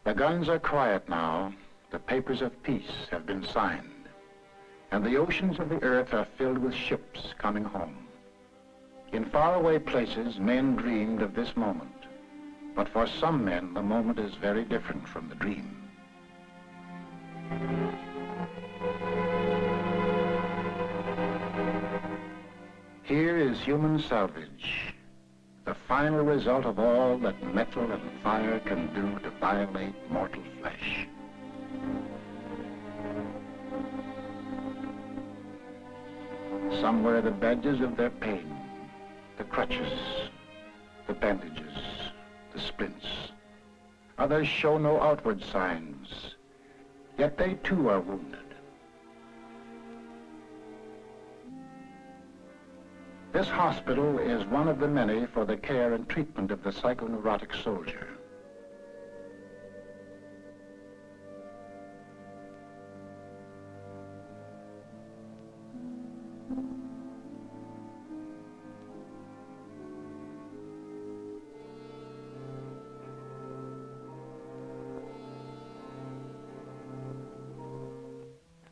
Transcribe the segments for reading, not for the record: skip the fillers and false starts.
The guns are quiet now. The papers of peace have been signed. And the oceans of the earth are filled with ships coming home. In faraway places, men dreamed of this moment. But for some men, the moment is very different from the dream. Here is human salvage, the final result of all that metal and fire can do to violate mortal flesh. Some wear the badges of their pain, the crutches, the bandages, the splints. Others show no outward signs, yet they too are wounded. This hospital is one of the many for the care and treatment of the psychoneurotic soldier.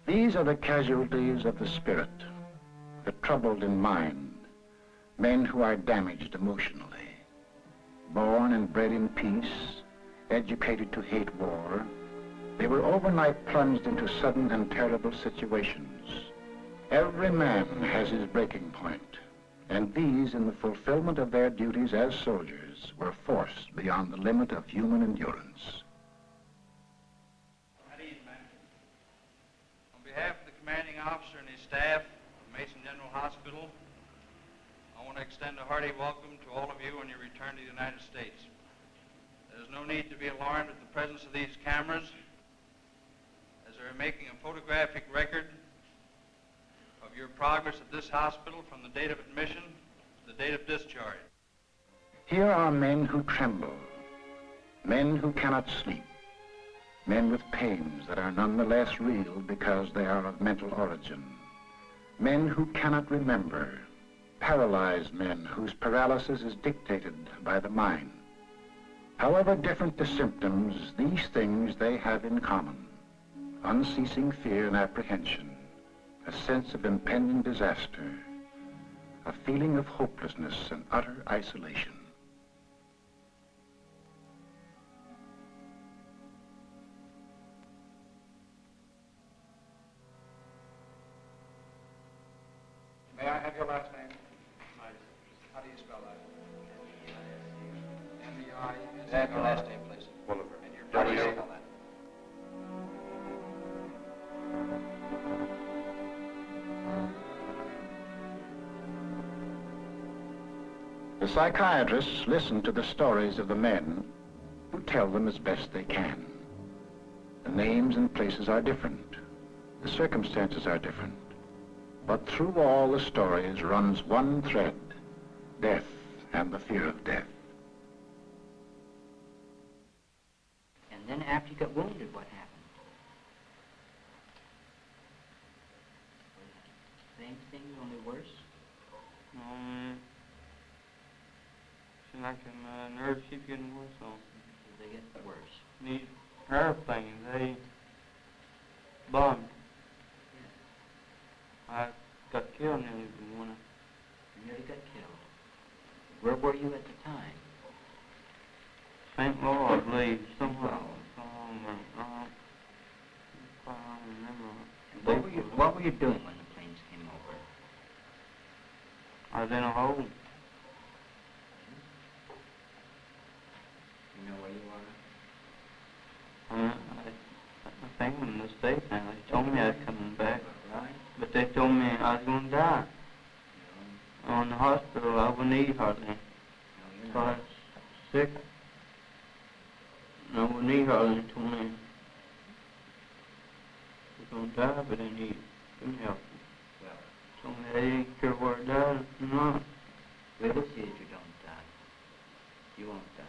These are the casualties of the spirit, the troubled in mind, men who are damaged emotionally, born and bred in peace, educated to hate war. They were overnight plunged into sudden and terrible situations. Every man has his breaking point, and these, in the fulfillment of their duties as soldiers, were forced beyond the limit of human endurance. On behalf of the commanding officer and his staff of Mason General Hospital, I want to extend a hearty welcome to all of you on your return to the United States. There is no need to be alarmed at the presence of these cameras, as they are making a photographic record of your progress at this hospital from the date of admission to the date of discharge. Here are men who tremble, men who cannot sleep, men with pains that are nonetheless real because they are of mental origin, men who cannot remember, paralyzed men whose paralysis is dictated by the mind. However different the symptoms, these things they have in common: unceasing fear and apprehension, a sense of impending disaster, a feeling of hopelessness and utter isolation. May I have your last name? How do you spell that? M-E-I-S. Have your last name, please. And how do you spell that? The psychiatrists listen to the stories of the men who tell them as best they can. The names and places are different. The circumstances are different. But through all the stories runs one thread: death and the fear of death. And then after you got wounded, what happened? Same thing, only worse? Seems like my nerves keep getting worse. So They get worse. these airplanes, they bombed. I got killed nearly in one. You nearly got killed. Where were you at the time? St. Louis, I believe, somewhere. I don't remember. And what were you doing when the planes came over? I was in a hole. You know where you were? I think in the States now. They told me I was coming back. Right? But they told me I was going to die. On the hospital, I wouldn't eat hardly. No, you're So I not. was sick. I wouldn't eat hardly. They told me I was going to die, but then he couldn't help me. Well, Told me they didn't care where I died or not. we'll see that you don't die. You won't die.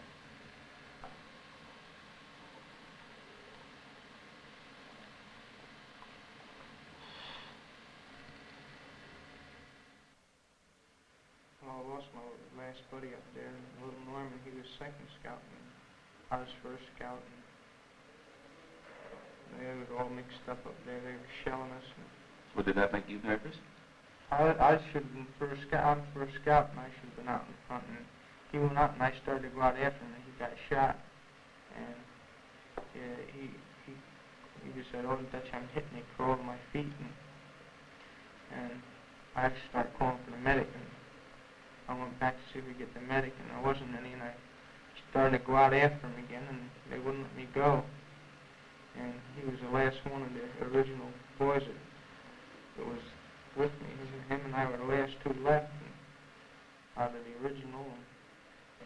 I lost my last buddy up there, Little Norman. He was second scouting. I was first scouting. They were all mixed up there. They were shelling us. Well, did that make you nervous? I should have been first scout. I'm first scout, and I should have been out in front. And he went out, and I started to go out after him, and he got shot. And he just said, "Oh, Dutch, I'm hitting." He crawled to my feet, and I actually started calling for the medic. And I went back to see if we could get the medic, and there wasn't any. And I started to go out after him again, and they wouldn't let me go. And he was the last one of the original boys that was with me. Him and I were the last two left out of the original.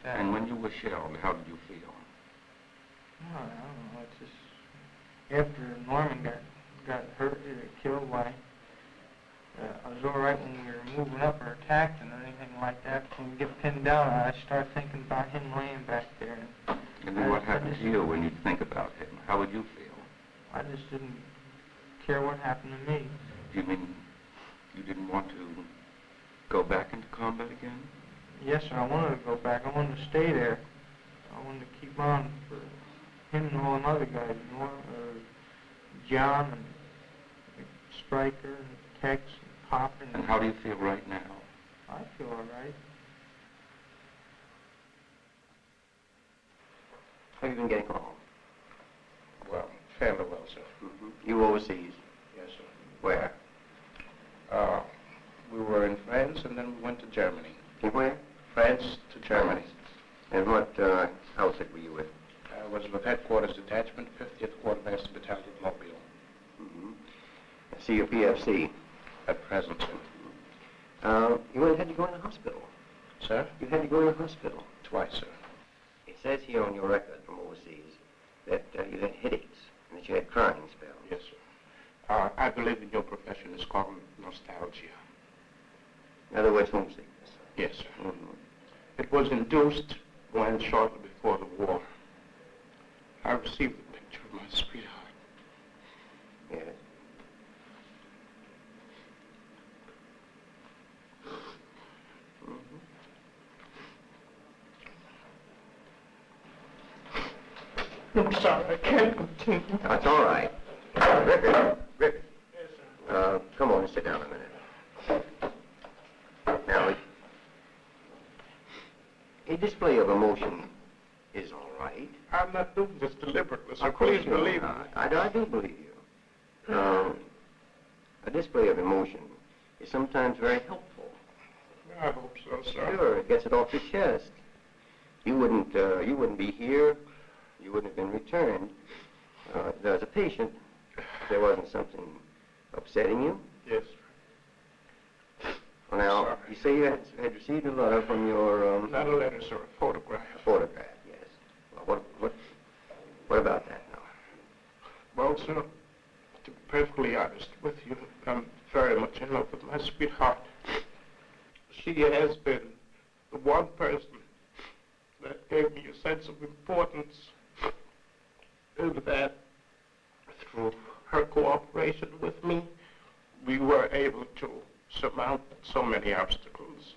And when you were shelled, how did you feel? I don't know. It's just after Norman got hurt or killed, why I was all right when we were moving up or attacked and anything like that. When we get pinned down, I start thinking about him laying back there. And then what happened to you when you think about him? How would you feel? I just didn't care what happened to me. Do you mean you didn't want to go back into combat again? Yes, sir. I wanted to go back. I wanted to stay there. I wanted to keep on for him and all them other guys, John and Stryker and Tex and Pop. And how do you feel right now? I feel all right. How have you been getting along? Well, fairly well, sir. Mm-hmm. You overseas? Yes, sir. Where? We were in France, and then we went to Germany. In where? France to Germany. And what outfit were you with? I was with Headquarters Detachment, 50th Quartermaster Battalion, Mobile. Mm-hmm. I see your PFC. At present, sir. Had to go in the hospital. Sir? You had to go in the hospital. Twice, sir. It says here on your record from overseas that you had headaches and that you had crying spells. Yes, sir. I believe in your profession is called nostalgia. In other words, homesickness. Yes, sir. Mm-hmm. It was induced when shortly before the war, I received a picture of my sweetheart. Yes. I'm sorry, I can't continue. That's all right. Rickard. Yes, sir. Come on and sit down a minute. Now, a display of emotion is all right. I'm not doing this deliberately, so Of course please believe me. I do believe you. A display of emotion is sometimes very helpful. I hope so, sir. Sure, it gets it off your chest. You wouldn't be here. You wouldn't have been returned. As a patient, if there wasn't something upsetting you. Yes, Well, now, Sorry. you say you had received a letter from your sir. Not a letter, sir, a photograph. photograph. Yes. Well, what about that now? Well, sir, to be perfectly honest with you, I'm very much in love with my sweetheart. She has been the one person that gave me a sense of importance, and that through her cooperation with me, we were able to surmount so many obstacles.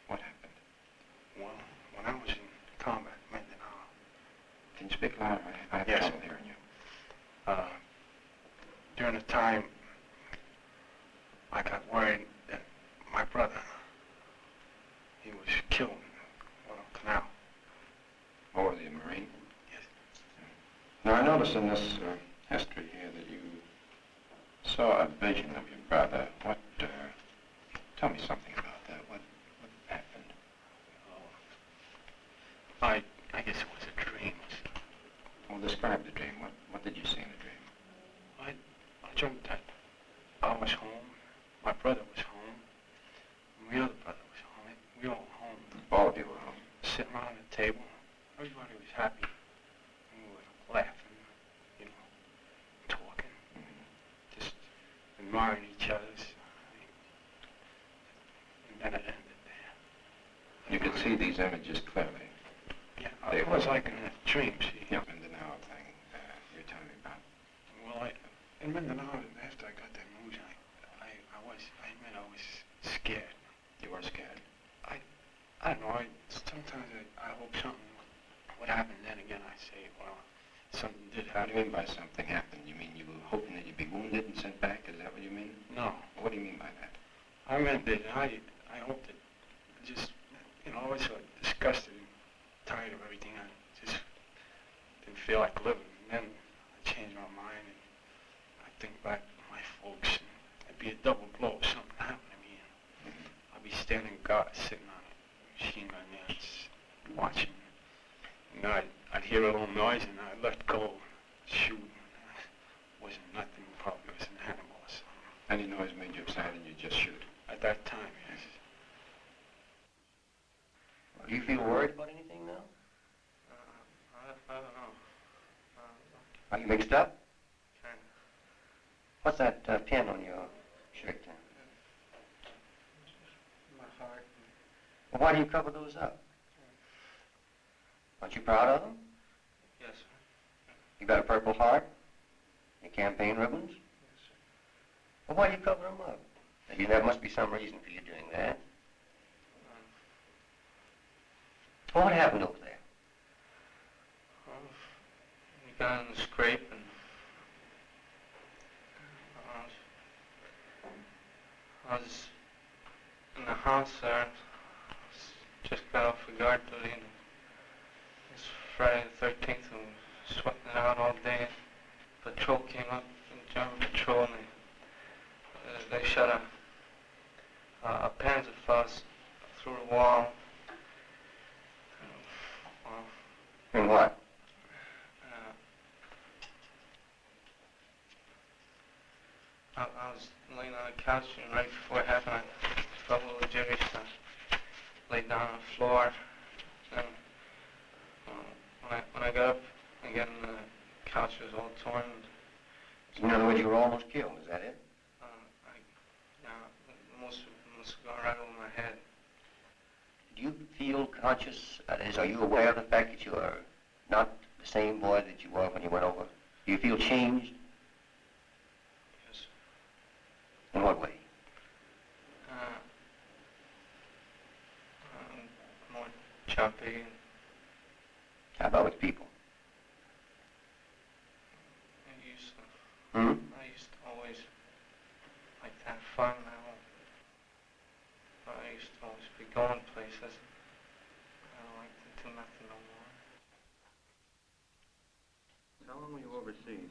What happened? Well, when I was in combat, Mindanao. Can you speak louder? I have Yes. trouble hearing you. During the time, I got worried that my brother, he was killed in Guadalcanal. Or the Marine? Yes. Now, I notice in this history here that you saw a vision of your brother. What, tell me something about that. What happened? I guess it was a dream. Well, describe the dream. What did you see in the dream? I dreamt that I was home, my brother was home, and my other brother was home. We were all home, All of you were home. sitting around the table. Everybody was happy. And we were laughing, talking, just admiring each other's. And then it ended there. You could see these images clearly. Yeah, They it was were- like in a dream, see. Yeah. Mindanao thing you're telling me about. Well, in Mindanao, after I got that news, I was scared. You were scared. I don't know, sometimes I hope something would happen, then again I say, well, something did What do happen. you mean by something happened? You mean you were hoping that you'd be wounded and sent back? Is that what you mean? No, What do you mean by that? I meant that I hoped that just, I always felt disgusted and tired of everything. I just didn't feel like living. And then I changed my mind and I think back to my folks. And it'd be a double blow if something happened to me. And I'd be standing guard, sitting on a machine gun there, just watching. And I'd hear a little noise and I'd let go, shoot. It wasn't nothing, probably it was an animal or something. Any noise made you upset and you just shoot? At that time, yes. Do you feel worried about anything now? I don't know. Are you mixed up? Kind of. What's that pin on your shirt then? My heart. Well, why do you cover those up? Aren't you proud of them? Yes, sir. You got a Purple Heart? Your campaign ribbons? Yes, sir. Well, why do you cover them up? There must be some reason for you doing that. Well, what happened over there? We got in the scrape and I was in the house there. Just got off the guard duty and it was Friday the 13th and we were sweating it out all day. Patrol came up, the German patrol, and they shot a Panzerfaust through the wall. And what? I was laying on a couch and right before it happened, I felt a little jittery, so I laid down on the floor. And when I got up again, the couch was all torn. In other words, you were almost killed, is that it? Most gone right over my head. Do you feel conscious, that is, are you aware of the fact that you are not the same boy that you were when you went over? Do you feel changed? Yes. In what way? More choppy. How about with people? I used Hmm? to always like to have fun. I used to always be going places. I don't like to do nothing no more. How long were you overseas?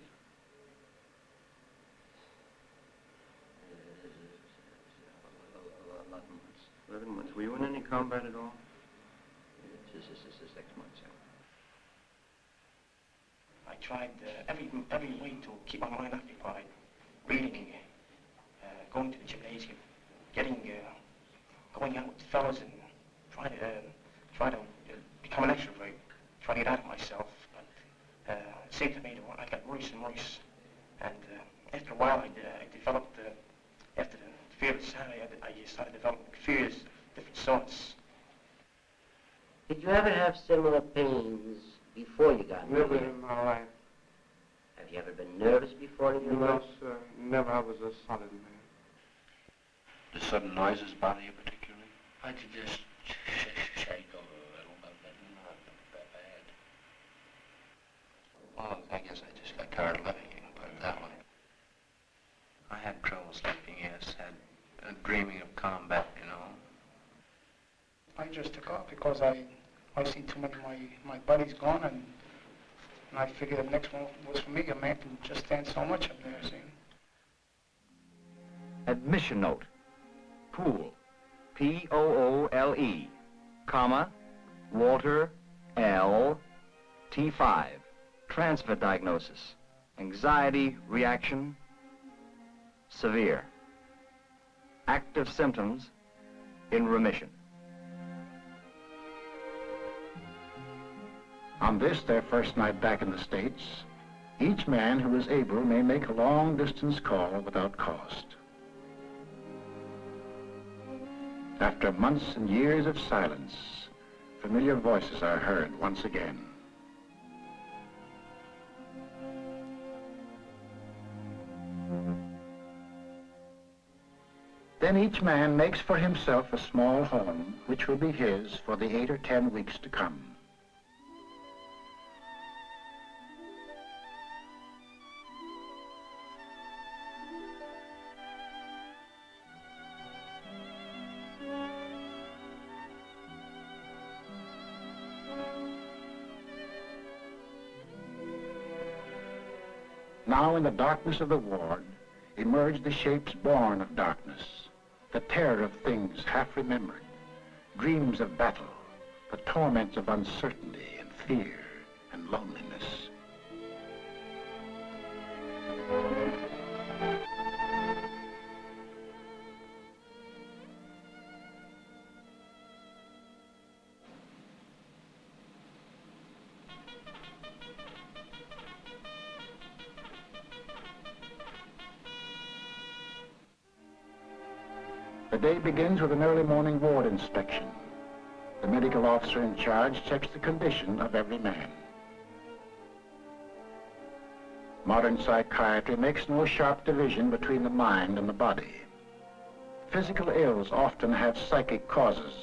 11 months. 11 months. Were you in any combat at all? This is 6 months, yeah. I tried every way to keep my mind occupied. Reading, going to the gymnasium, going out with fellas and trying to become an extrovert, trying to get out of myself. But it seemed to me that I got worse and worse. And after a while, I developed, after the fear of insanity, I started developing fears of different sorts. Did you ever have similar pains before you got Never married? in my life. Have you ever been nervous before in your No, life? sir. Never. I was a solid man. Do sudden noises bother you particularly? I could just shake a little, but not that bad. Well, I guess I just got tired of living, you can put it that way. I had trouble sleeping, yes. Had dreaming of combat, you know. I just took off because I see too many of my buddies gone, and I figured the next one was for me. A man can just stand so much up there, see. Admission note. Poole. Poole, comma, Walter L. T5. Transfer diagnosis. Anxiety reaction. Severe. Active symptoms in remission. On this, their first night back in the States, each man who is able may make a long-distance call without cost. After months and years of silence, familiar voices are heard once again. Then each man makes for himself a small home, which will be his for the 8 or 10 weeks to come. Now in the darkness of the ward emerge the shapes born of darkness, the terror of things half remembered, dreams of battle, the torments of uncertainty and fear and loneliness. The day begins with an early morning ward inspection. The medical officer in charge checks the condition of every man. Modern psychiatry makes no sharp division between the mind and the body. Physical ills often have psychic causes,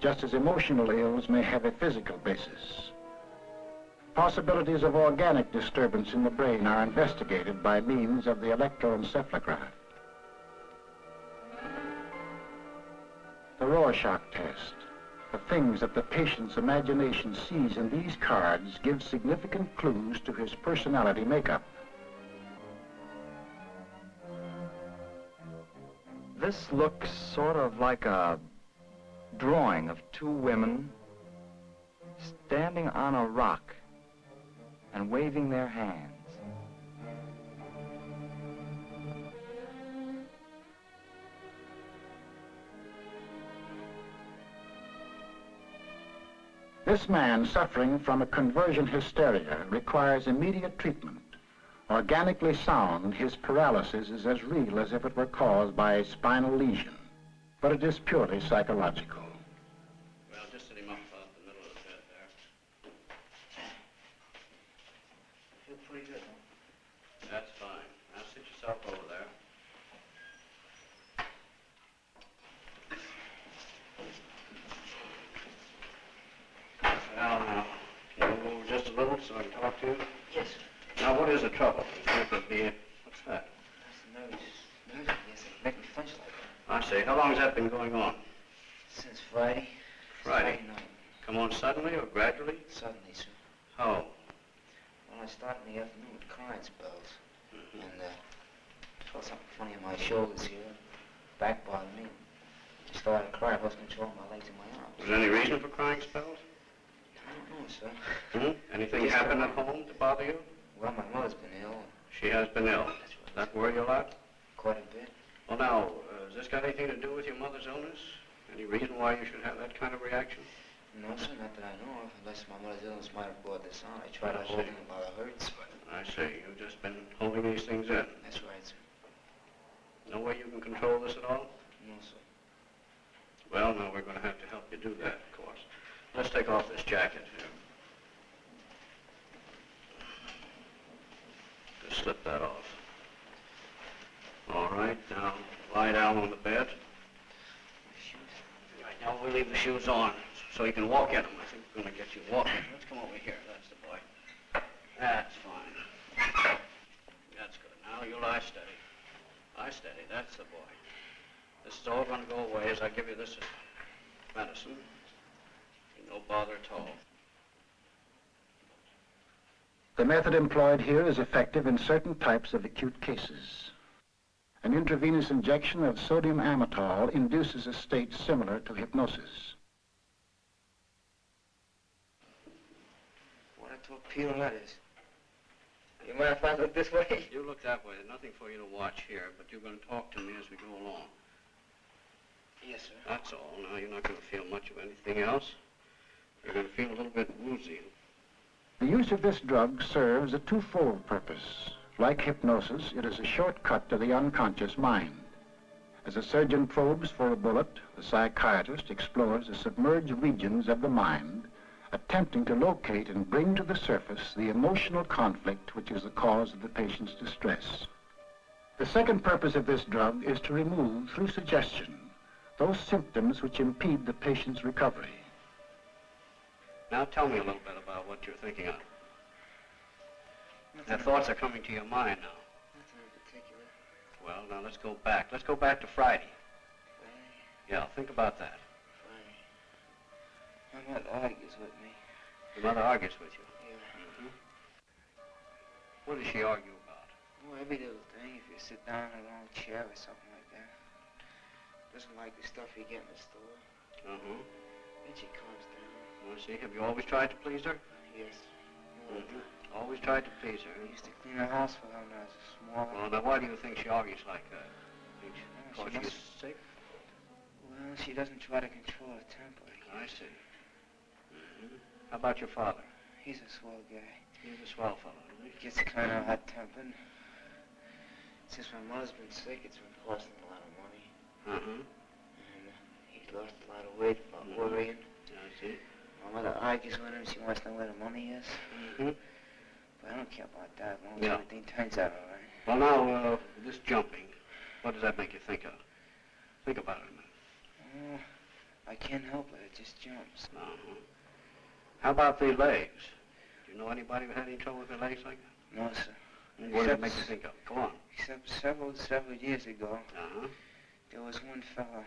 just as emotional ills may have a physical basis. Possibilities of organic disturbance in the brain are investigated by means of the electroencephalograph. The Rorschach test, the things that the patient's imagination sees in these cards give significant clues to his personality makeup. This looks sort of like a drawing of two women standing on a rock and waving their hands. This man suffering from a conversion hysteria requires immediate treatment. Organically sound, his paralysis is as real as if it were caused by a spinal lesion, but it is purely psychological. Well, just sit him up about the middle of the bed there. I feel pretty good, huh? That's fine. Now sit yourself over there. Now, can you move over just a little so I can talk to you? Yes. Now, what is the trouble? What's that? That's nervous. Nervous? Yes, it make me flinch like that. I see. How long has that been going on? Since Friday. Friday. Night. Come on suddenly or gradually? Suddenly, sir. How? Well, I started in the afternoon with crying spells. And, I felt something funny in my shoulders here. Back bothered me. I started to cry. I wasn't controlling my legs and my arms. Was there any reason for crying spells? I don't know, sir. Anything happen at home to bother you? Well, my mother's been ill. She has been ill. That's right. Does that worry you a lot? Quite a bit. Well, now, has this got anything to do with your mother's illness? Any reason why you should have that kind of reaction? No, sir, not that I know of. Unless my mother's illness might have brought this on. I tried to hold it while it hurts, but... I see. You've just been holding these things in. That's right, sir. No way you can control this at all? No, sir. Well, now, we're going to have to help you do that, of course. Let's take off this jacket here. Just slip that off. All right, now lie down on the bed. Right, now we'll leave the shoes on so you can walk in them. I think we're going to get you walking. Let's come over here. That's the boy. That's fine. That's good. Now you lie steady. Lie steady. That's the boy. This is all going to go away as I give you this medicine. No bother at all. The method employed here is effective in certain types of acute cases. An intravenous injection of sodium amytal induces a state similar to hypnosis. What a torpedo that is. You mind if I look this way? You look that way. There's nothing for you to watch here, but you're going to talk to me as we go along. Yes, sir. That's all. Now, you're not going to feel much of anything else. You're going to feel a little bit woozy. The use of this drug serves a twofold purpose. Like hypnosis, it is a shortcut to the unconscious mind. As a surgeon probes for a bullet, the psychiatrist explores the submerged regions of the mind, attempting to locate and bring to the surface the emotional conflict which is the cause of the patient's distress. The second purpose of this drug is to remove, through suggestion, those symptoms which impede the patient's recovery. Now tell me a little bit about what you're thinking of. The thoughts are coming to your mind now. Nothing in particular. Well, now let's go back. Let's go back to Friday. Yeah, think about that. My mother argues with me. Your mother argues with you? Yeah. What does she argue about? Oh, every little thing. If you sit down in a long chair or something like that. Doesn't like the stuff you get in the store. Uh-huh. Then she calms down. Well, see, have you always tried to please her? Yes. Mm-hmm. Always tried to please her. I used to clean her house for her when I was smaller. Well, now, why do you think she argues like that? Because she she's must- sick? Well, she doesn't try to control her temper. I see. Mm-hmm. How about your father? He's a swell guy. He's a swell fellow, isn't he? Gets kind of hot-tempered. Since my mother's been sick, it's been costing a lot of money. Uh-huh. And he's lost a lot of weight about worrying. I see. My mother argues with him. She wants to know where the money is. Mm-hmm. But I don't care about that as long as Yeah. everything turns out all right. Well, now, this jumping, what does that make you think of? Think about it a minute. Oh, I can't help it. It just jumps. Uh-huh. How about the legs? Do you know anybody who had any trouble with their legs like that? No, sir. What does it make you think of? Go on. Except several years ago, Uh-huh. there was one fella.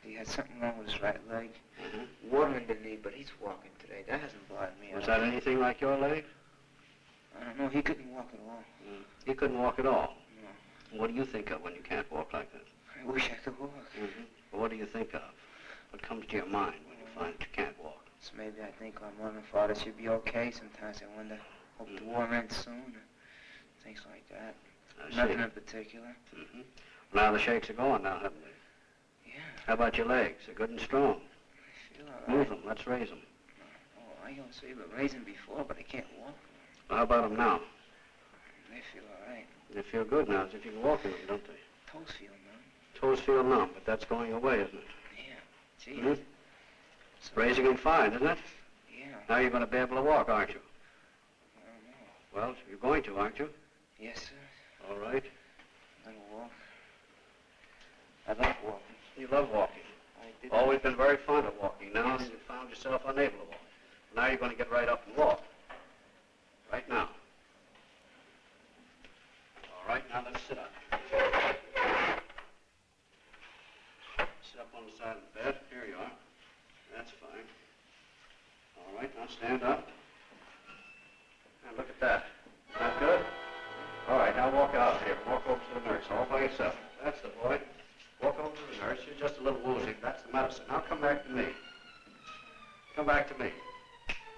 He had something wrong with his right leg. Uh-huh. Water in the knee, but he's walking today. That hasn't bothered me. Was at all. that anything like your leg? I don't know. He couldn't walk at all. He couldn't walk at all. No. What do you think of when you can't walk like that? I wish I could walk. Mm-hmm. Well, what do you think of? What comes to your mind when you find that you can't walk? So maybe I think my mother and father should be okay. Sometimes I wonder, hope the war ends soon. Things like that. I Nothing see. in particular. Mm-hmm. Now the shakes are gone now, haven't they? Yeah. How about your legs? They're good and strong. I feel all right. Move them. Let's raise them. Oh, I don't say but raising before, but I can't walk. Well, how about them now? They feel all right. They feel good now, as if you can walk in them, don't they? Toes feel numb. Toes feel numb, but that's going away, isn't it? Yeah. Gee. Mm-hmm. Raising them fine, isn't it? Yeah. Now you're going to be able to walk, aren't you? I don't know. Well, you're going to, aren't you? Yes, sir. All right. I'm gonna walk. I like walking. You love walking. I did. Always been very fond of walking. Now you found yourself unable to walk. Now you're going to get right up and walk. Right now. All right, now let's sit up. Sit up on the side of the bed. Here you are. That's fine. All right, now stand up. And look at that. Is that good? All right, now walk out here. Walk over to the nurse all by yourself. That's the boy. Walk over to the nurse. You're just a little woozy. That's the medicine. Now come back to me. Come back to me.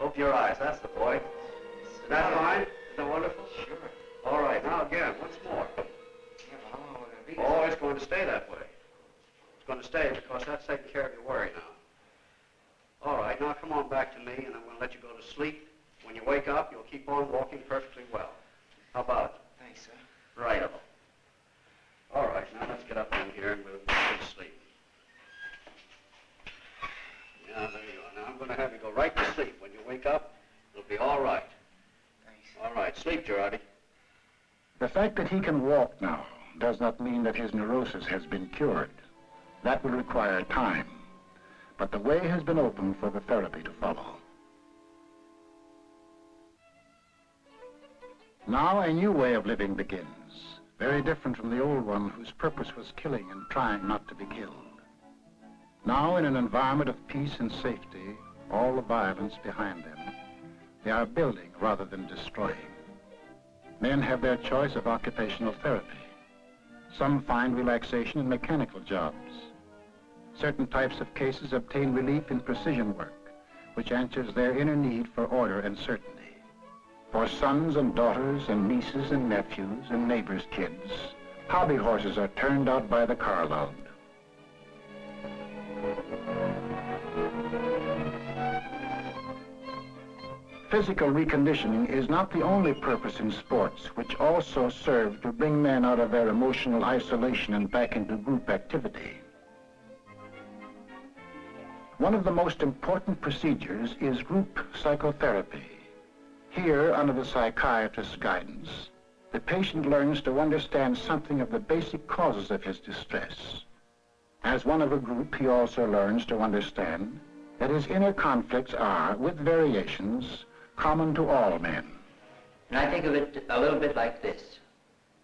Open your eyes. That's the boy. Is that fine? Is that wonderful? Sure. All right, now again, once more. Yeah, but how long will it be? Oh, it's going to stay that way. It's going to stay because that's taking care of your worry now. All right, now come on back to me, and I'm going to let you go to sleep. When you wake up, you'll keep on walking perfectly well. How about it? Thanks, sir. Right-o. All right, now let's get up in here and we'll go to sleep. Yeah, there you are. Now I'm going to have you go right to sleep. When you wake up, it'll be all right. Thanks. All right, sleep, Girardi. The fact that he can walk now does not mean that his neurosis has been cured. That will require time. But the way has been opened for the therapy to follow. Now a new way of living begins, very different from the old one whose purpose was killing and trying not to be killed. Now in an environment of peace and safety, all the violence behind them, they are building rather than destroying. Men have their choice of occupational therapy. Some find relaxation in mechanical jobs. Certain types of cases obtain relief in precision work, which answers their inner need for order and certainty. For sons and daughters and nieces and nephews and neighbors' kids, hobby horses are turned out by the carload. Physical reconditioning is not the only purpose in sports, which also serve to bring men out of their emotional isolation and back into group activity. One of the most important procedures is group psychotherapy. Here, under the psychiatrist's guidance, the patient learns to understand something of the basic causes of his distress. As one of a group, he also learns to understand that his inner conflicts are, with variations, common to all men. And I think of it a little bit like this.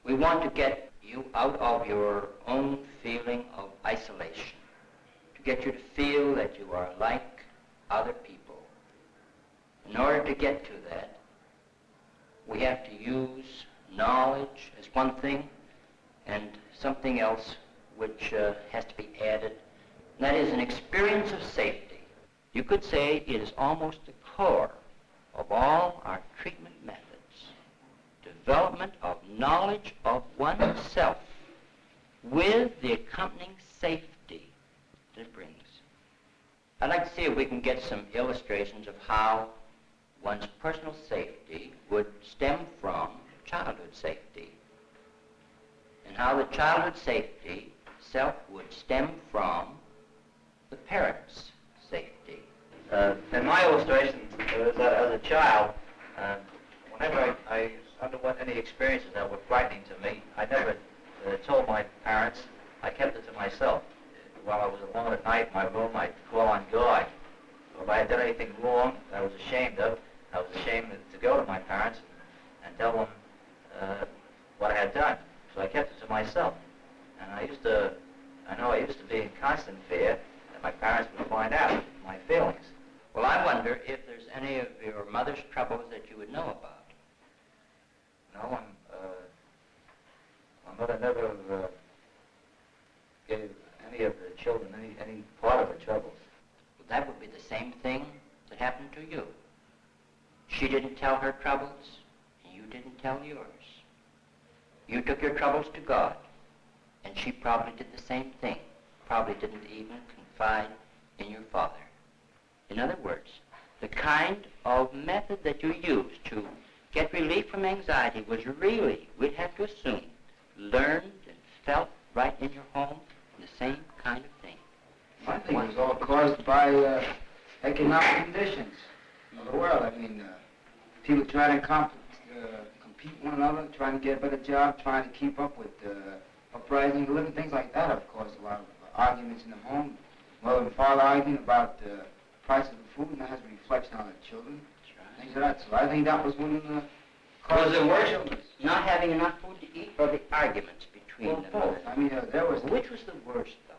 We want to get you out of your own feeling of isolation, to get you to feel that you are like other people. In order to get to that, we have to use knowledge as one thing, and something else which has to be added, and that is an experience of safety. You could say it is almost the core of all our treatment methods. Development of knowledge of oneself with the accompanying safety that it brings. I'd like to see if we can get some illustrations of how one's personal safety would stem from childhood safety, and how the childhood safety itself would stem from the parents' safety. In my illustration, is that as a child, whenever I underwent any experiences that were frightening to me, I never told my parents. I kept it to myself. While I was alone at night in my room, I'd call on God. If I had done anything wrong that I was ashamed of, I was ashamed to go to my parents and tell them what I had done. So I kept it to myself. And I used to be in constant fear that my parents would find out my feelings. Well, I wonder if there's any of your mother's troubles that you would know about. No, my mother never gave any of the children any part of her troubles. Well, that would be the same thing that happened to you. She didn't tell her troubles, and you didn't tell yours. You took your troubles to God, and she probably did the same thing. Probably didn't even confide in your father. In other words, the kind of method that you used to get relief from anxiety was really, we'd have to assume, learned and felt right in your home, the same kind of thing. I think it was all caused by economic conditions of the world. I mean, people trying to compete with one another, trying to get a better job, trying to keep up with uprising, living, things like that have caused a lot of arguments in the home. Mother and father arguing about the price of the food, and that has a reflection on the children. Things like that. So I think that was one of the causes of worse. Not having enough food to eat, or the arguments between them? Both. I mean, there was... Which was the worst, though?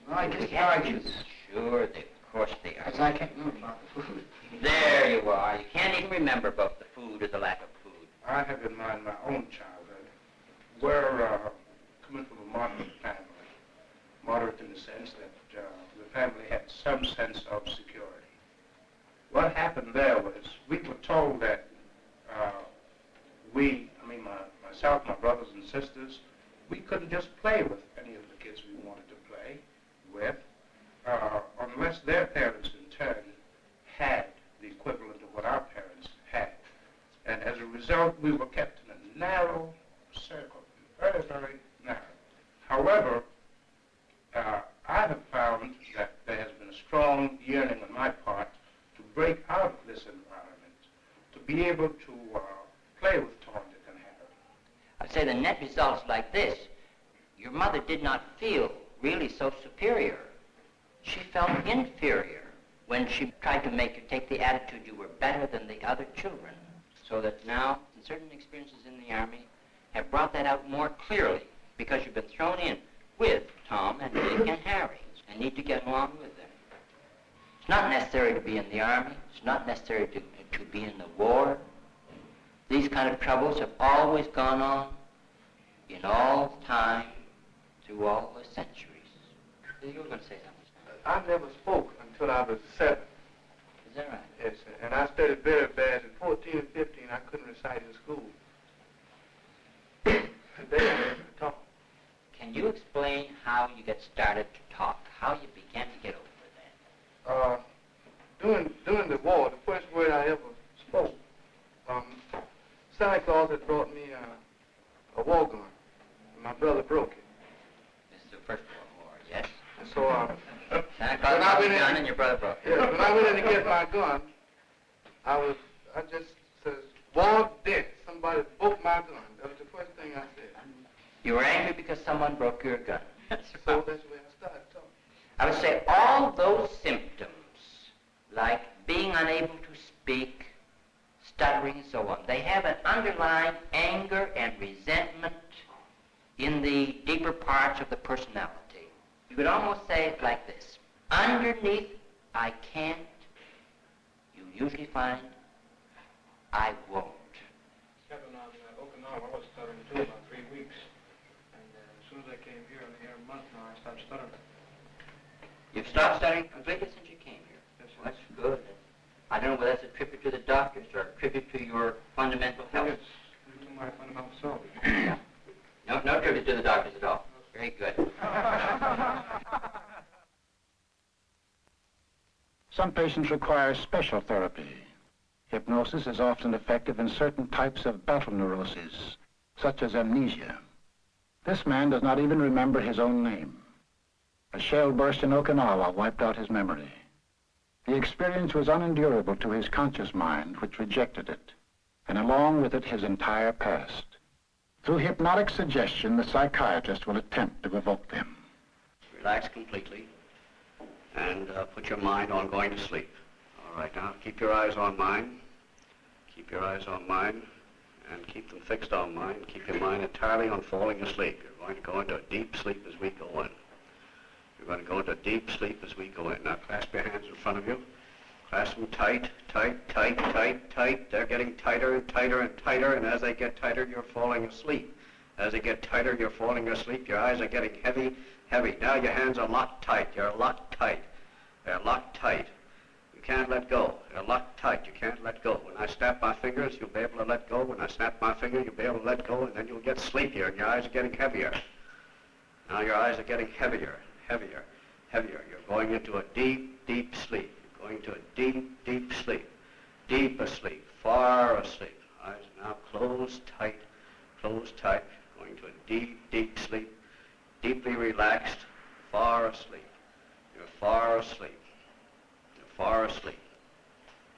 Well, I guess the arguments. Sure, of course they are. Because I can't remember about the food. There you are. You can't even remember about the food or the lack of food. I have in mind my own childhood. We're coming from a moderate family. Moderate in the sense that the family had some sense of security. What happened there was we were told that myself, my brothers and sisters, we couldn't just play with any of the kids we wanted to play with unless their parents in turn had the equivalent of what our parents had. And as a result, we were kept in a narrow circle, very, very narrow. However, I have found that there has been a strong yearning on my part to break out of this environment, to be able to play with Tom, Dick, and Harry. I'd say the net result is like this. Your mother did not feel really so superior. She felt inferior when she tried to make you take the attitude you were better than the other children. So that now, certain experiences in the Army have brought that out more clearly because you've been thrown in with Tom and Dick and Harry and need to get along with them. It's not necessary to be in the Army. It's not necessary to be in the war. These kind of troubles have always gone on in all time, through all the centuries. You were going to say something. I never spoke until I was 7. Is that right? Yes, sir. And I studied very bad. At 14 and 15, I couldn't recite in school. They never talk. Can you explain how you get started to talk? How you began to get over that? During the war, the first word I ever spoke, Santa Claus had brought me a war gun. And my brother broke it. This is the First World War, yes? And so, Santa Claus brought the gun and your brother broke it. Yeah, when I went in to get my gun, I just said, "War dead. Somebody broke my gun." That was the first thing I said. You were angry because someone broke your gun. So that's where I started talking. I would say all those symptoms, like being unable to speak, stuttering and so on, they have an underlying anger and resentment in the deeper parts of the personality. You could almost say it like this. Underneath, I can't, you usually find, I won't. Kevin, stop stuttering. You've stopped studying completely since you came here. Well, that's good. I don't know whether that's a tribute to the doctors or a tribute to your fundamental health. Yes, to my fundamental self. No tribute to the doctors at all. Very good. Some patients require special therapy. Hypnosis is often effective in certain types of battle neuroses, such as amnesia. This man does not even remember his own name. A shell burst in Okinawa wiped out his memory. The experience was unendurable to his conscious mind, which rejected it, and along with it his entire past. Through hypnotic suggestion, the psychiatrist will attempt to evoke them. Relax completely and put your mind on going to sleep. All right, now keep your eyes on mine. Keep your eyes on mine and keep them fixed on mine. Keep your mind entirely on falling asleep. You're going to go into a deep sleep as we go in. You're going to go into deep sleep as we go in. Now clasp your hands in front of you. Clasp them tight, tight, tight, tight, tight. They're getting tighter and tighter and tighter, and as they get tighter, you're falling asleep. As they get tighter, you're falling asleep. Your eyes are getting heavy, heavy. Now your hands are locked tight. You're locked tight. They're locked tight. You can't let go. They're locked tight. You can't let go. When I snap my fingers, you'll be able to let go. When I snap my finger, you'll be able to let go, and then you'll get sleepier, and your eyes are getting heavier. Now your eyes are getting heavier, heavier, heavier. You're going into a deep, deep sleep. You're going to a deep, deep sleep. Deep asleep, far asleep. Eyes are now closed tight, going to a deep, deep sleep, deeply relaxed, far asleep. You're far asleep. You're far asleep.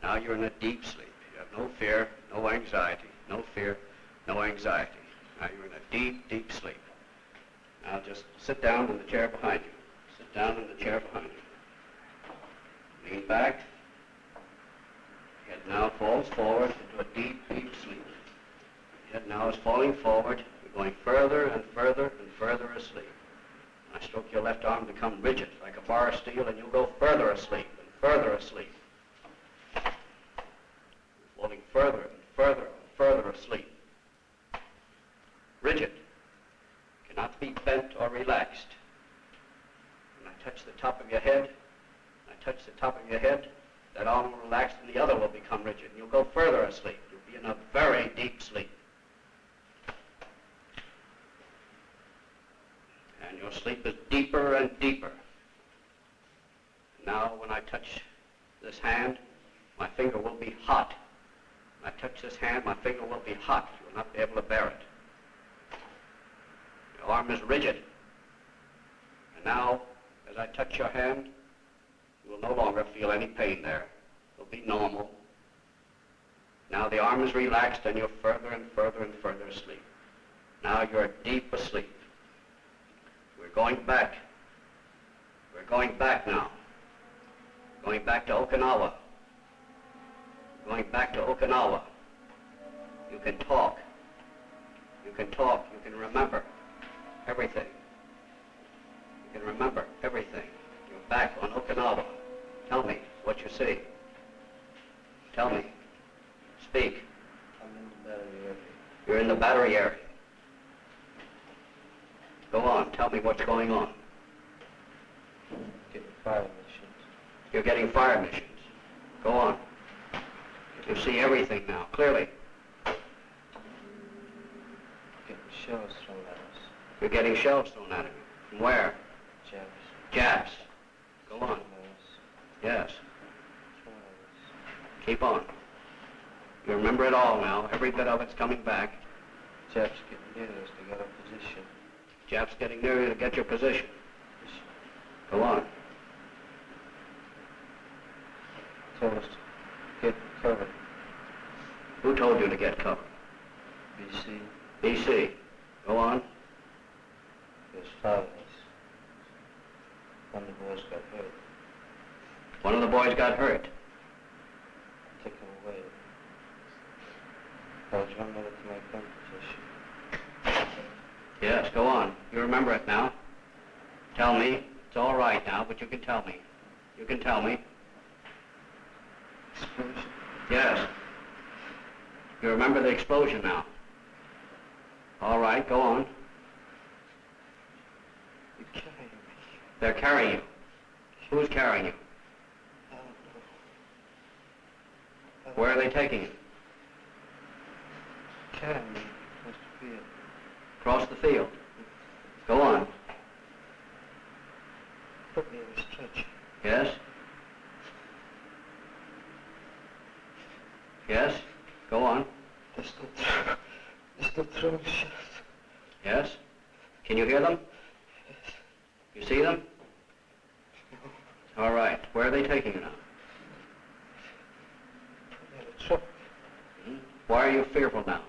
Now you're in a deep sleep. You have no fear, no anxiety, no fear, no anxiety. Now you're in a deep, deep sleep. Now just sit down in the chair behind you. Sit down in the chair behind you. Lean back. Head now falls forward into a deep, deep sleep. Head now is falling forward. You're going further and further and further asleep. I stroke your left arm to become rigid like a bar of steel, and you'll go further asleep and further asleep. You're floating further and further and further asleep. Rigid. Cannot be bent or relaxed. When I touch the top of your head, that arm will relax and the other will become rigid. And you'll go further asleep. You'll be in a very deep sleep. And your sleep is deeper and deeper. Now when I touch this hand, my finger will be hot. When I touch this hand, my finger will be hot. You will not be able to bear it. Your arm is rigid. And now, as I touch your hand, you will no longer feel any pain there. It'll be normal. Now the arm is relaxed and you're further and further and further asleep. Now you're deep asleep. We're going back. We're going back now. Going back to Okinawa. Going back to Okinawa. You can talk. You can talk. You can remember everything. You can remember everything. You're back on Okinawa. Tell me what you see. Tell me. Speak. I'm in the battery area. You're in the battery area. Go on. Tell me what's going on. Getting fire missions. You're getting fire missions. Go on. You see everything now, clearly. Getting shells thrown at us. You're getting shells thrown at you. From where? Jabs. Jabs. Go on. Yes. Keep on. You remember it all now. Every bit of it's coming back. Japs getting near us to get our position. Japs getting near you to get your position. Go on. Told us to get covered. Who told you to get cover? BC. BC. Go on. There's 5 of us. One of the boys got hurt. One of the boys got hurt. Took him away. I was running over to my gun position. Yes, go on. You remember it now. Tell me. It's all right now, but you can tell me. You can tell me. Explosion. Yes. You remember the explosion now. All right, go on. You carrying me. They're carrying you. Who's carrying you? Where are they taking you? Carrying me across the field. Across the field. Go on. Put me in a stretcher. Yes? Yes? Go on. There's no throwing shots. Yes? Can you hear them? You see them? All right. Where are they taking you now? Put me in a truck. Why are you fearful now?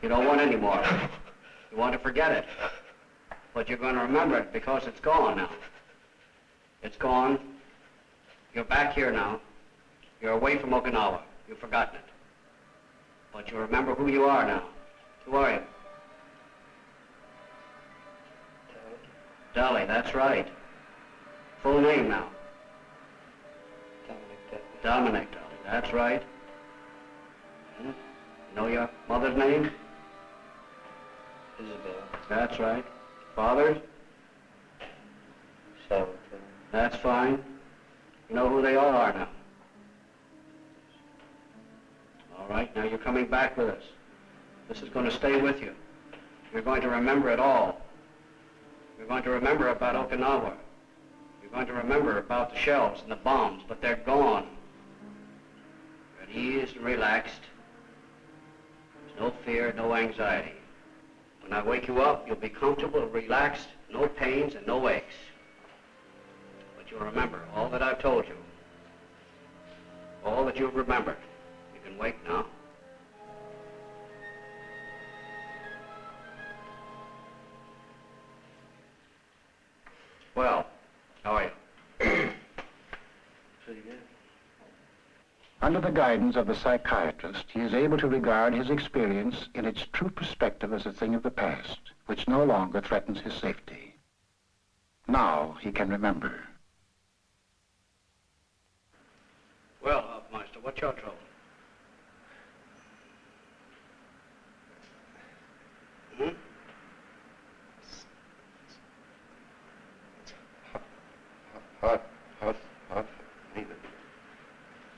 You don't want any more. You want to forget it. But you're going to remember it because it's gone now. It's gone. You're back here now. You're away from Okinawa. You've forgotten it. But you remember who you are now. Who are you? Dolly, that's right. Full name now. Dominic Dolly, that's right. You know your mother's name? Isabel. That's right. Father's? Salvatore. That's fine. You know who they all are now. All right, now you're coming back with us. This is going to stay with you. You're going to remember it all. You're going to remember about Okinawa. You're going to remember about the shells and the bombs, but they're gone. You're at ease and relaxed. There's no fear, no anxiety. When I wake you up, you'll be comfortable and relaxed, no pains and no aches. But you'll remember all that I've told you. All that you've remembered. You can wake now. Well, how are you? Pretty good. Under the guidance of the psychiatrist, he is able to regard his experience in its true perspective as a thing of the past, which no longer threatens his safety. Now he can remember. Well, Hofmeister, what's your trouble? Hard for me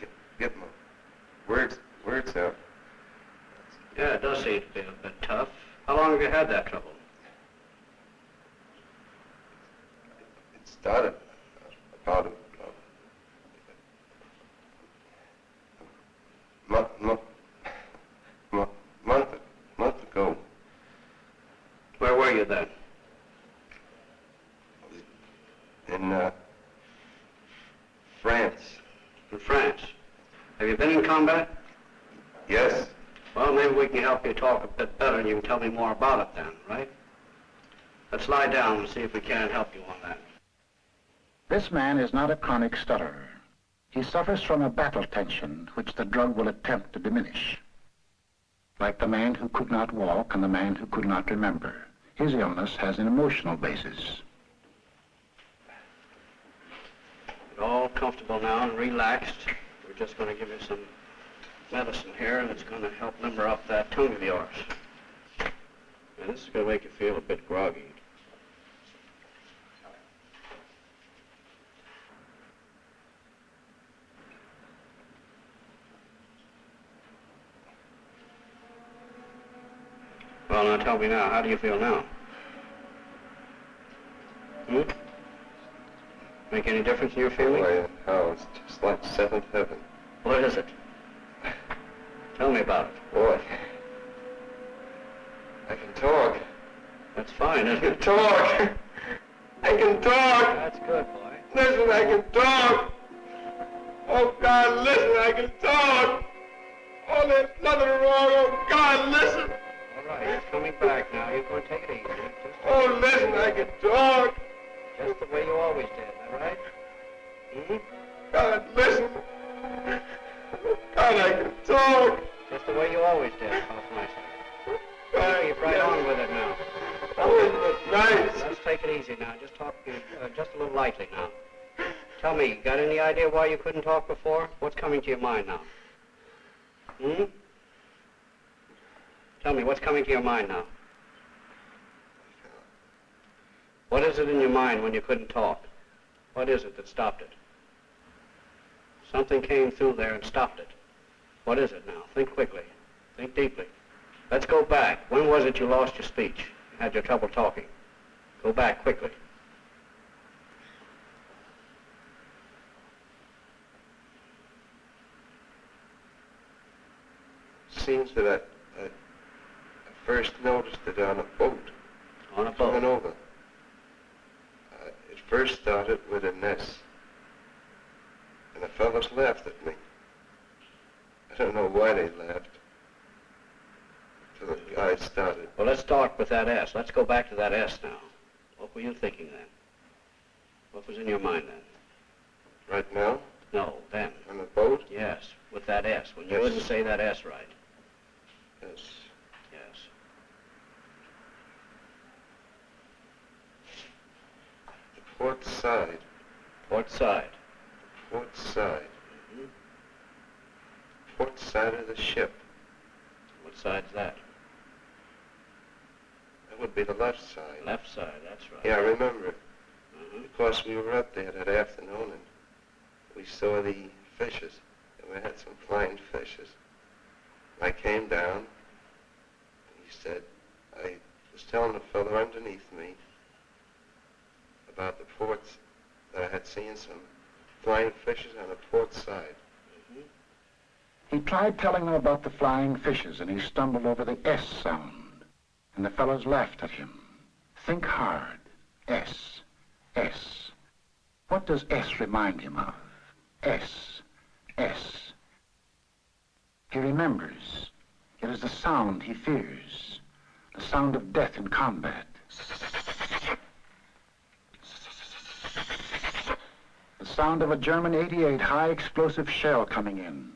to get my words out. Yeah, it does seem to be a bit tough. How long have you had that trouble? It started about a month ago. Where were you then? In France. In France. Have you been in combat? Yes. Well, maybe we can help you talk a bit better and you can tell me more about it then, right? Let's lie down and see if we can't help you on that. This man is not a chronic stutterer. He suffers from a battle tension which the drug will attempt to diminish. Like the man who could not walk and the man who could not remember, his illness has an emotional basis. You're all comfortable now and relaxed. We're just going to give you some medicine here, and it's going to help limber up that tongue of yours. And this is going to make you feel a bit groggy. Well, now tell me now, how do you feel now? Make any difference in your feeling? Oh, it's just like seventh heaven. What is it? Tell me about it. Boy, I can talk. That's fine, isn't it? Talk! I can talk! That's good, boy. Listen, I can talk! Oh, God, listen, I can talk! Oh, there's nothing wrong. Oh, God, listen! All right, it's coming back now. You're going to take it easy. Oh, listen, I can talk! Just the way you always did, all right? God, listen! God, I can talk! Just the way you always did, Hofmeister. God, Keep right on with it now. Oh, nice! Let's take it easy now. Just talk just a little lightly now. Tell me, got any idea why you couldn't talk before? What's coming to your mind now? Tell me, what's coming to your mind now? What is it in your mind when you couldn't talk? What is it that stopped it? Something came through there and stopped it. What is it now? Think quickly. Think deeply. Let's go back. When was it you lost your speech? You had your trouble talking. Go back quickly. Seems that I first noticed it on a boat. On a boat? Coming over. It first started with an S. And the fellows laughed at me. I don't know why they laughed. Till the guy started. Well, let's start with that S. Let's go back to that S now. What were you thinking then? What was in your mind then? Right now? No, then. On the boat? Yes, with that S, when you Yes. didn't say that S right. Yes. Yes. The port side. Port side. Port side. Port side of the ship. What side's that? That would be the left side. Left side, that's right. Yeah, I remember it. Because we were up there that afternoon and we saw the fishes. And we had some flying fishes. I came down and he said, I was telling the fellow underneath me about the ports that I had seen some flying fishes on the port side. He tried telling them about the flying fishes, and he stumbled over the S sound. And the fellows laughed at him. Think hard. S. S. What does S remind him of? S. S. He remembers. It is the sound he fears. The sound of death in combat. The sound of a German 88 high-explosive shell coming in.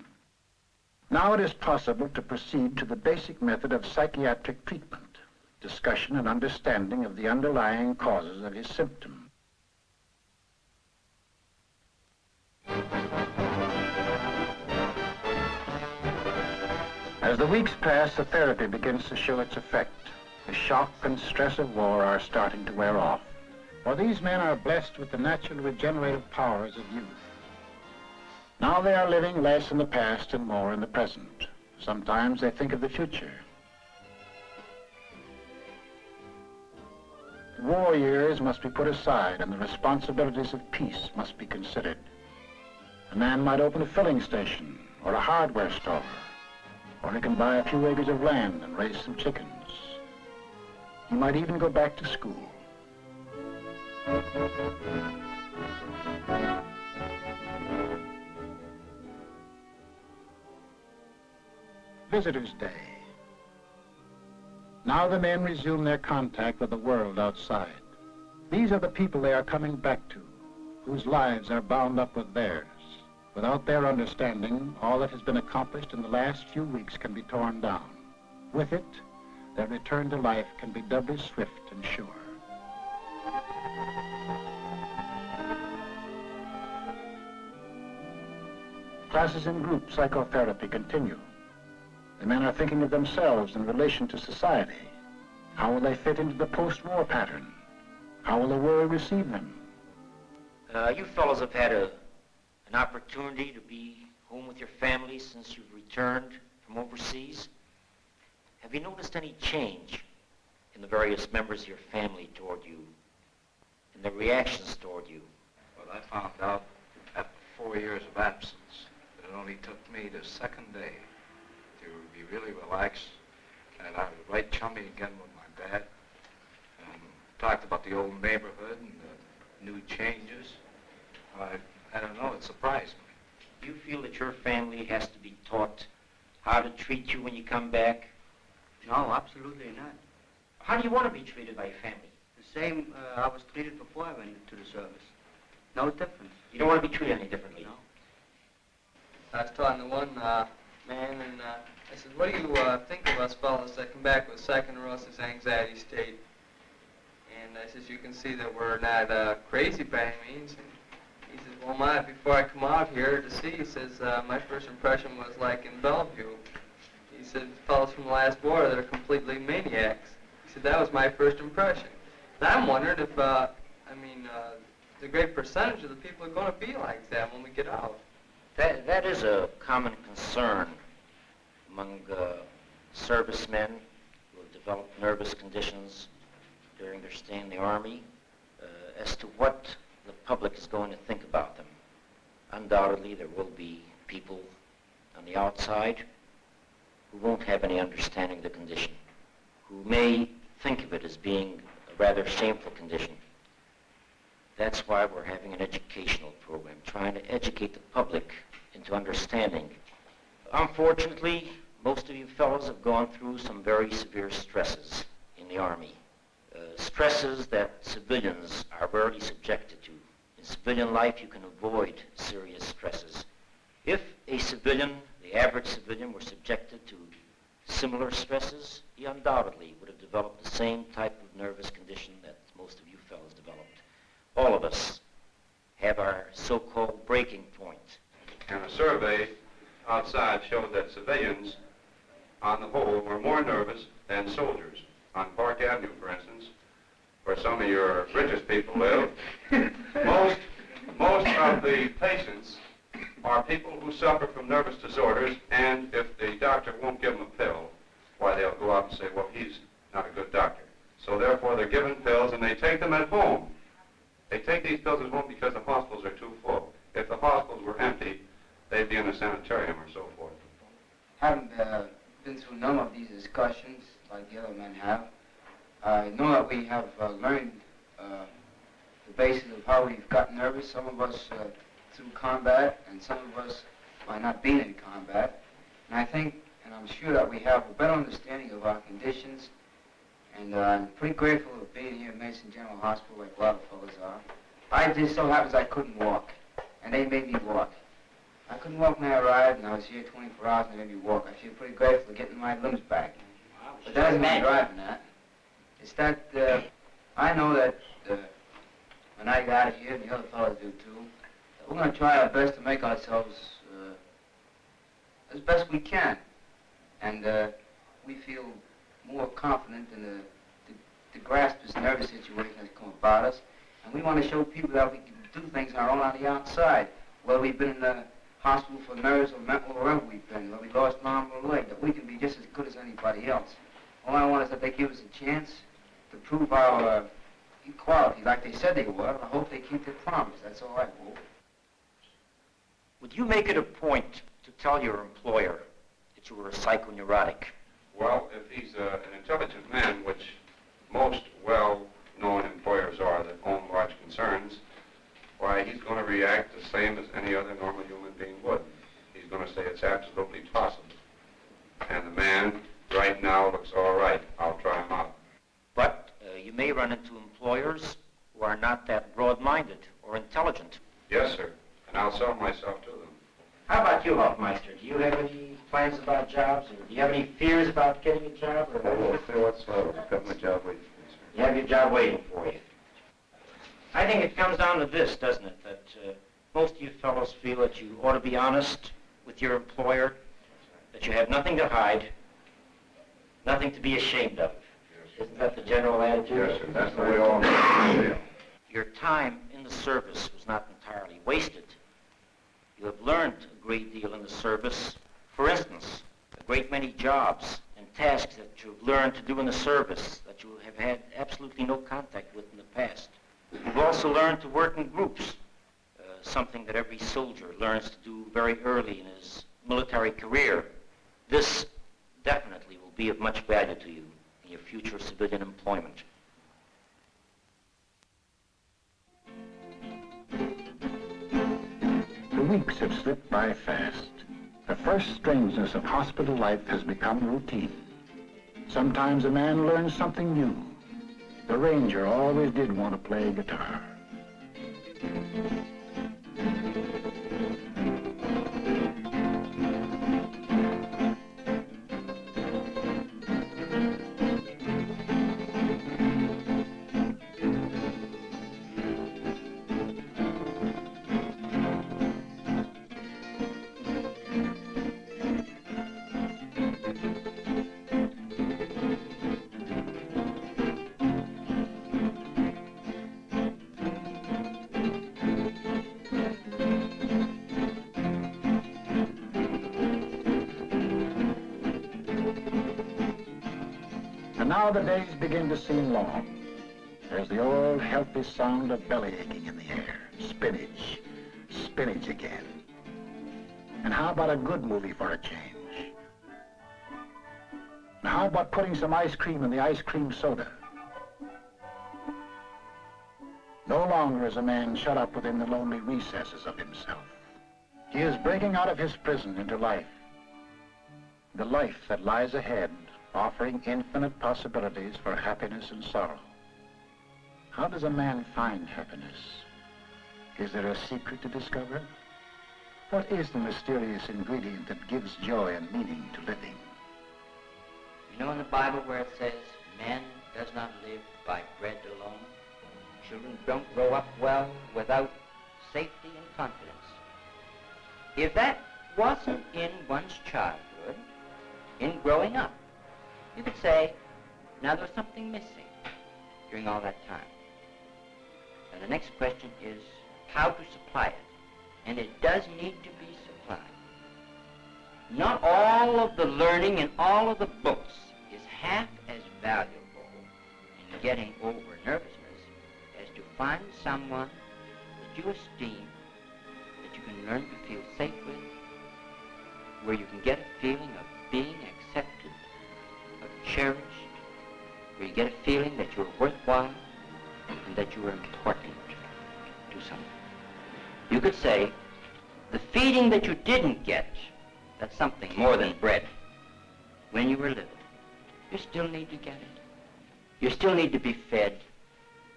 Now it is possible to proceed to the basic method of psychiatric treatment, discussion and understanding of the underlying causes of his symptom. As the weeks pass, the therapy begins to show its effect. The shock and stress of war are starting to wear off. For these men are blessed with the natural regenerative powers of youth. Now they are living less in the past and more in the present. Sometimes they think of the future. War years must be put aside and the responsibilities of peace must be considered. A man might open a filling station or a hardware store, or he can buy a few acres of land and raise some chickens. He might even go back to school. Visitors' Day. Now the men resume their contact with the world outside. These are the people they are coming back to, whose lives are bound up with theirs. Without their understanding, all that has been accomplished in the last few weeks can be torn down. With it, their return to life can be doubly swift and sure. Classes in group psychotherapy continue. The men are thinking of themselves in relation to society. How will they fit into the post-war pattern? How will the world receive them? You fellows have had an opportunity to be home with your families since you've returned from overseas. Have you noticed any change in the various members of your family toward you, in their reactions toward you? Well, I found out after 4 years of absence that it only took me the second day to be really relaxed, and I was right chummy again with my dad, and talked about the old neighborhood and the new changes. I don't know, it surprised me. Do you feel that your family has to be taught how to treat you when you come back? No, absolutely not. How do you want to be treated by your family? The same I was treated before I went into the service. No difference. You don't want to be treated any differently? No. I was talking to one man, and I said, what do you think of us fellas that come back with psychoneuroses, anxiety state? And I says, you can see that we're not crazy by any means. And he says, well, before I come out here to see, he says, my first impression was like in Bellevue. He said, fellas from the last war that are completely maniacs. He said, that was my first impression. I'm wondering if, the great percentage of the people are going to be like that when we get out. That is a common concern among servicemen who have developed nervous conditions during their stay in the Army as to what the public is going to think about them. Undoubtedly, there will be people on the outside who won't have any understanding of the condition, who may think of it as being a rather shameful condition. That's why we're having an educational program, trying to educate the public into understanding. Unfortunately, most of you fellows have gone through some very severe stresses in the Army. Stresses that civilians are rarely subjected to. In civilian life, you can avoid serious stresses. If a civilian, the average civilian, were subjected to similar stresses, he undoubtedly would have developed the same type of nervous condition that most of you fellows developed. All of us have our so-called breaking point. And a survey outside showed that civilians, on the whole, were more nervous than soldiers. On Park Avenue, for instance, where some of your richest people live, most of the patients are people who suffer from nervous disorders, and if the doctor won't give them a pill, why, they'll go out and say, well, he's not a good doctor. So therefore, they're given pills, and they take them at home. They take these pills at home because the hospitals are too full. If the hospitals were empty, they'd be in a sanitarium or so forth. Having been through none of these discussions like the other men have, I know that we have learned the basis of how we've gotten nervous, some of us through combat and some of us by not being in combat. And I think, and I'm sure that we have a better understanding of our conditions, and I'm pretty grateful of being here at Mason General Hospital like a lot of fellas are. I just so happens I couldn't walk, and they made me walk. I couldn't walk when I arrived, and I was here 24 hours and they made me walk. I feel pretty grateful for getting my limbs back. But that isn't me driving that. It's that I know that when I got out of here, and the other fellows do too, that we're going to try our best to make ourselves as best we can. And we feel more confident in to grasp this nervous situation that's come about us. And we want to show people that we can do things on our own on the outside. Whether we've been in the hospital for nerves or mental or wherever we've been, whether we lost an arm or a leg, that we can be just as good as anybody else. All I want is that they give us a chance to prove our equality like they said they would. I hope they keep their promise. That's all I hope. Would you make it a point to tell your employer that you were a psychoneurotic? Well, if he's an intelligent man, which most well-known employers are that own large concerns, why, he's going to react the same as any other normal human being would. He's going to say it's absolutely possible. And the man right now looks all right. I'll try him out. But you may run into employers who are not that broad-minded or intelligent. Yes, sir. And I'll sell myself to them. How about you, Hoffmeister? Do you have any plans about jobs, or do you have any fears about getting a job? Or No fear whatsoever. I've got my job waiting for me, sir. You have your job waiting for you. I think it comes down to this, doesn't it, that most of you fellows feel that you ought to be honest with your employer, that you have nothing to hide, nothing to be ashamed of. Isn't that the general attitude? Yes, sir. That's the way all men feel. Your time in the service was not entirely wasted. You have learned a great deal in the service. For instance, a great many jobs and tasks that you've learned to do in the service that you have had absolutely no contact with in the past. You've also learned to work in groups, something that every soldier learns to do very early in his military career. This definitely will be of much value to you in your future civilian employment. The weeks have slipped by fast. The first strangeness of hospital life has become routine. Sometimes a man learns something new. The Ranger always did want to play guitar. now the days begin to seem long. There's the old healthy sound of belly aching in the air. Spinach. Spinach again. And how about a good movie for a change? And how about putting some ice cream in the ice cream soda? No longer is a man shut up within the lonely recesses of himself. He is breaking out of his prison into life. The life that lies ahead, offering infinite possibilities for happiness and sorrow. How does a man find happiness? Is there a secret to discover? What is the mysterious ingredient that gives joy and meaning to living? You know in the Bible where it says, man does not live by bread alone? Children don't grow up well without safety and confidence. If that wasn't in one's childhood, in growing up, you could say, now there's something missing during all that time. And the next question is how to supply it. And it does need to be supplied. Not all of the learning in all of the books is half as valuable in getting over nervousness as to find someone that you esteem, that you can learn to feel safe with, where you can get a feeling of being accepted, of cherished, where you get a feeling that you're worthwhile and that you are important to someone. You could say, the feeding that you didn't get, that's something more than bread, when you were little, you still need to get it. You still need to be fed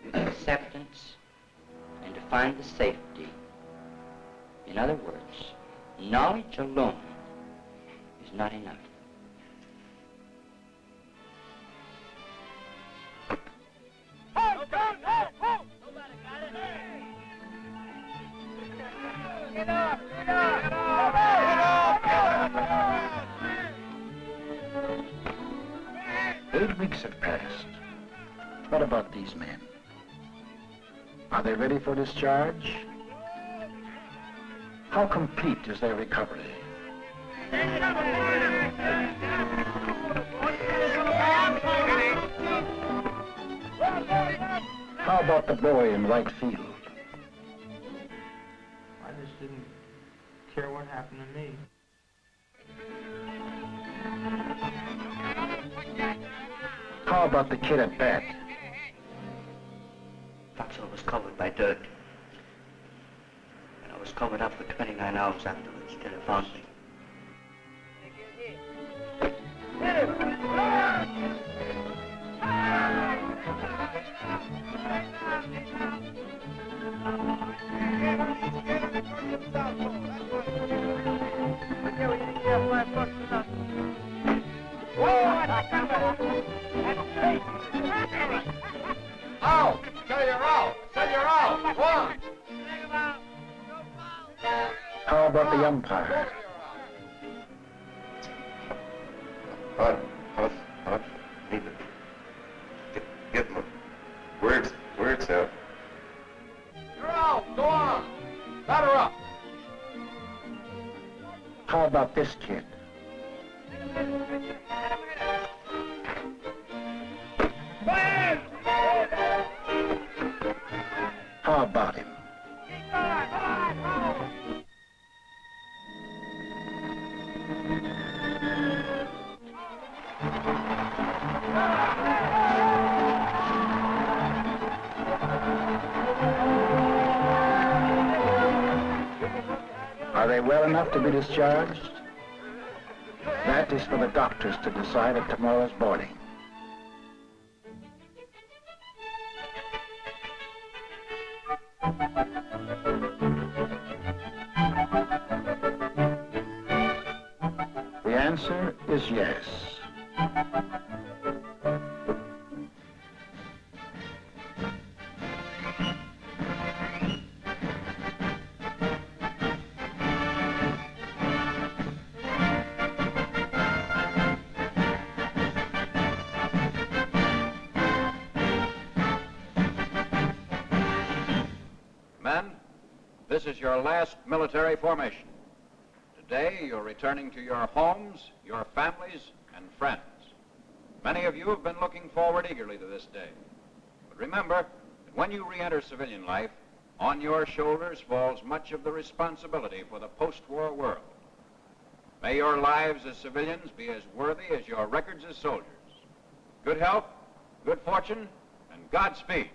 with acceptance and to find the safety. In other words, knowledge alone is not enough. Get up! 8 weeks have passed. What about these men? Are they ready for discharge? How complete is their recovery? How about the boy in right field? I just didn't care what happened to me. How about the kid at bat? Foxhole was covered by dirt. And I was covered up for 29 hours afterwards till they found me. Out! Say you're out! Say you're out! One! How about the umpire? I need to get my words out. You're out! Go on! Batter up! How about this kid? How about him? Are they well enough to be discharged? That is for the doctors to decide at tomorrow's boarding. The answer is yes. Men, this is your last military formation. Today, you're returning to your homes, your families, and friends. Many of you have been looking forward eagerly to this day. But remember that when you re-enter civilian life, on your shoulders falls much of the responsibility for the post-war world. May your lives as civilians be as worthy as your records as soldiers. Good health, good fortune, and Godspeed.